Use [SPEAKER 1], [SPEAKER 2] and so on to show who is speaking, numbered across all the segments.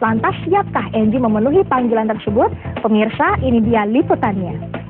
[SPEAKER 1] Lantas siapkah Enji memenuhi panggilan tersebut? Pemirsa, ini dia liputannya.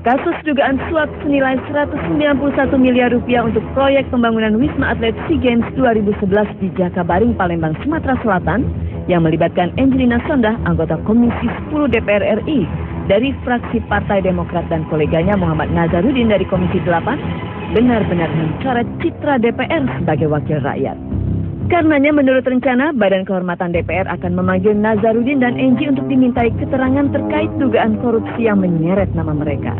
[SPEAKER 2] Kasus dugaan suap senilai 191 miliar rupiah untuk proyek pembangunan Wisma Atlet SEA Games 2011 di Jakabaring, Palembang, Sumatera Selatan yang melibatkan Angelina Sondakh, anggota Komisi 10 DPR RI dari fraksi Partai Demokrat dan koleganya Muhammad Nazarudin dari Komisi 8 benar-benar mencoret citra DPR sebagai wakil rakyat. Karenanya menurut rencana, Badan Kehormatan DPR akan memanggil Nazarudin dan Enji untuk dimintai keterangan terkait dugaan korupsi yang menyeret nama mereka.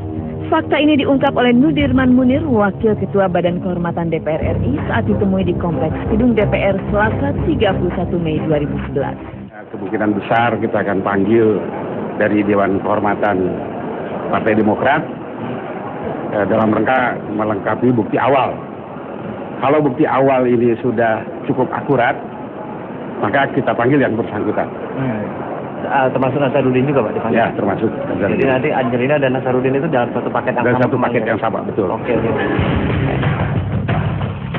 [SPEAKER 2] Fakta ini diungkap oleh Nudirman Munir, Wakil Ketua Badan Kehormatan DPR RI saat ditemui di Kompleks Gedung DPR Selasa 31 Mei 2011.
[SPEAKER 3] Kemungkinan besar kita akan panggil dari Dewan Kehormatan Partai Demokrat dalam rangka melengkapi bukti awal. Kalau bukti awal ini sudah cukup akurat, maka kita panggil yang bersangkutan.
[SPEAKER 4] Termasuk Nazarudin juga Pak dipanggil?
[SPEAKER 3] Ya, termasuk Nazarudin.
[SPEAKER 4] Jadi nanti Angelina dan Nazarudin itu dalam satu paket yang sama?
[SPEAKER 3] Dalam satu paket yang sama, betul.
[SPEAKER 4] Oke.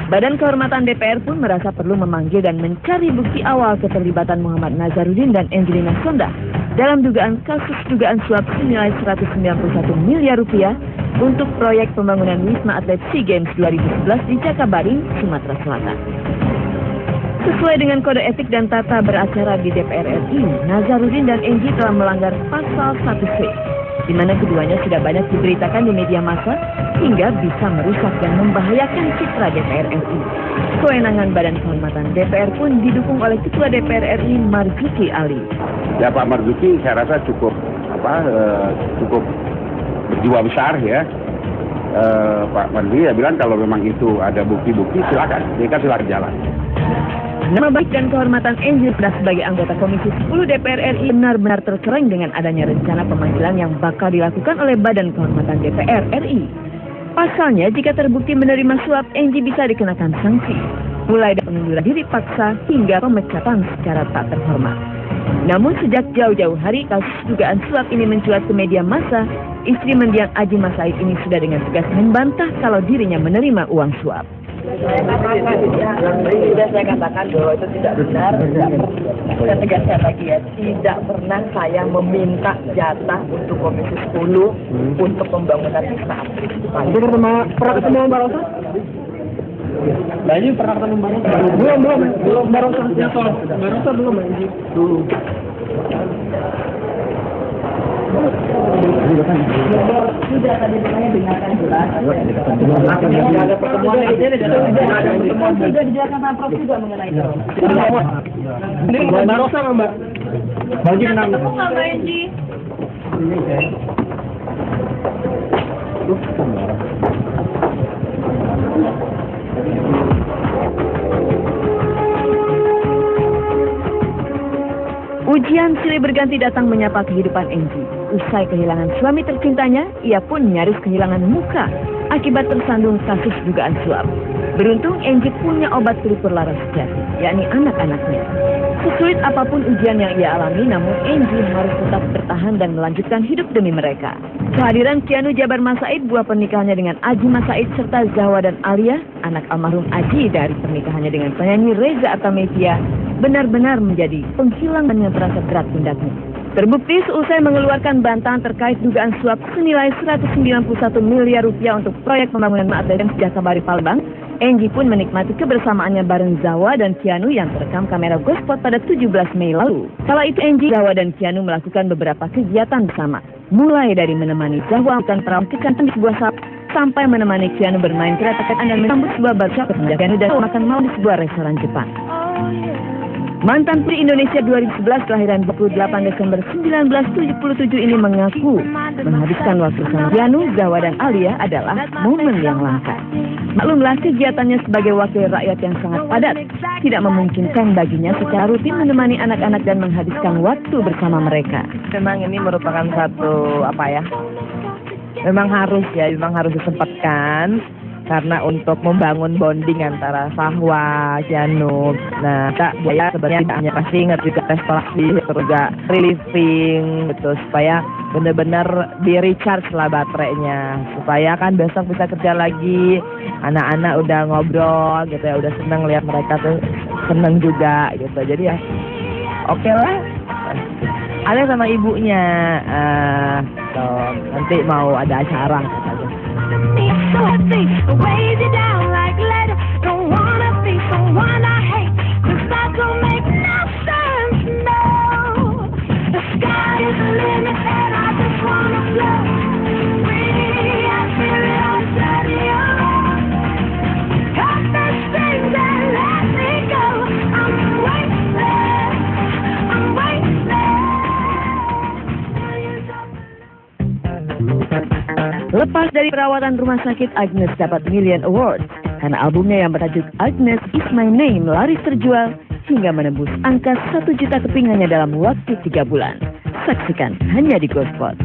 [SPEAKER 2] Badan Kehormatan DPR pun merasa perlu memanggil dan mencari bukti awal keterlibatan Muhammad Nazarudin dan Angelina Sondakh dalam kasus dugaan suap senilai 191 miliar rupiah untuk proyek pembangunan Wisma Atlet SEA Games 2011 di Jakabaring, Sumatera Selatan. Sesuai dengan kode etik dan tata beracara di DPR RI, Nazarudin dan Enji telah melanggar pasal 1C, di mana keduanya sudah banyak diberitakan di media massa hingga bisa merusak dan membahayakan citra DPR RI. Kewenangan Badan Kehormatan DPR pun didukung oleh Ketua DPR RI Marzuki Ali.
[SPEAKER 3] Ya, Pak Marzuki saya rasa cukup berjiwa besar ya. Pak Marzuki ya bilang kalau memang itu ada bukti-bukti silakan, mereka silakan jalan.
[SPEAKER 2] Nama baik dan kehormatan Enji sebagai anggota Komisi 10 DPR RI benar-benar tercereng dengan adanya rencana pemanggilan yang bakal dilakukan oleh Badan Kehormatan DPR RI. Pasalnya, jika terbukti menerima suap, Enji bisa dikenakan sanksi, mulai dari pengunduran diri paksa hingga pemecatan secara tak terhormat. Namun sejak jauh-jauh hari kasus dugaan suap ini mencuat ke media massa, istri mendiang Adji Massaid ini sudah dengan tegas membantah kalau dirinya menerima uang suap.
[SPEAKER 5] Sudah saya katakan bahwa itu tidak benar, saya tegaskan lagi ya, tidak pernah saya meminta jatah untuk Komisi 10 untuk pembangunan Wisma Atlet.
[SPEAKER 4] Pernah ketemu Mbak Rosa? Nah ini pernah ketemu Mbak Rosa? Belum Mbak Rosa. Mbak Rosa belum Mbak dulu.
[SPEAKER 5] Sudah tadi makanya dengarkan jelas. Ada pertemuan sudah dijelaskan Pak Prof juga mengenai itu.
[SPEAKER 4] Ini Mbak Rosa nggak Mbak? Bagi kenal.
[SPEAKER 5] Mbak Enji.
[SPEAKER 2] Ujian silih berganti datang menyapa kehidupan Enji. Usai kehilangan suami tercintanya, ia pun nyaris kehilangan muka akibat tersandung kasus dugaan suap. Beruntung Enji punya obat pelipur lara sejati, yakni anak-anaknya. Sesulit apapun ujian yang ia alami, namun Enji harus tetap bertahan dan melanjutkan hidup demi mereka. Kehadiran Kianu Jabar Massaid, buah pernikahannya dengan Adji Massaid, serta Zahwa dan Alia, anak almarhum Adji dari pernikahannya dengan penyanyi Reza Artamevia, benar-benar menjadi penghilangan yang terasa berat pundaknya. Terbukti seusai mengeluarkan bantahan terkait dugaan suap senilai 191 miliar rupiah untuk proyek pembangunan Atlet Jakabaring Palembang, Enji pun menikmati kebersamaannya bareng Zahwa dan Kianu yang terekam kamera GoSpot pada 17 Mei lalu. Kala itu Enji, Zahwa dan Kianu melakukan beberapa kegiatan bersama, mulai dari menemani Zahwa melakukan perawat kecantikan di sebuah salon, sampai menemani Kianu bermain kereta dan menyambut sebuah barbershop, Kianu dan makan malam di sebuah restoran Jepang. Mantan Putri Indonesia 2011 kelahiran 28 Desember 1977 ini mengaku menghabiskan waktu bersama Kianu, Zahwa dan Alia adalah momen yang langka. Maklumlah, kegiatannya sebagai wakil rakyat yang sangat padat tidak memungkinkan baginya secara rutin menemani anak-anak dan menghabiskan waktu bersama mereka.
[SPEAKER 5] Memang ini merupakan satu memang harus disempatkan karena untuk membangun bonding antara Sahwa, Janub. Nah, Kak Buaya sebenarnya tidak hanya pasti ingat juga restorasi, terus juga relieving gitu, supaya benar-benar di recharge lah baterainya, supaya kan besok bisa kerja lagi. Anak-anak udah ngobrol gitu ya, udah seneng lihat mereka tuh seneng juga gitu. Jadi ya oke lah. Ada sama ibunya, nanti mau ada acara katanya.
[SPEAKER 2] Lepas dari perawatan rumah sakit, Agnes dapat Million Award karena albumnya yang bertajuk Agnes Is My Name laris terjual hingga menembus angka 1 juta kepingannya dalam waktu 3 bulan. Saksikan hanya di Gospot.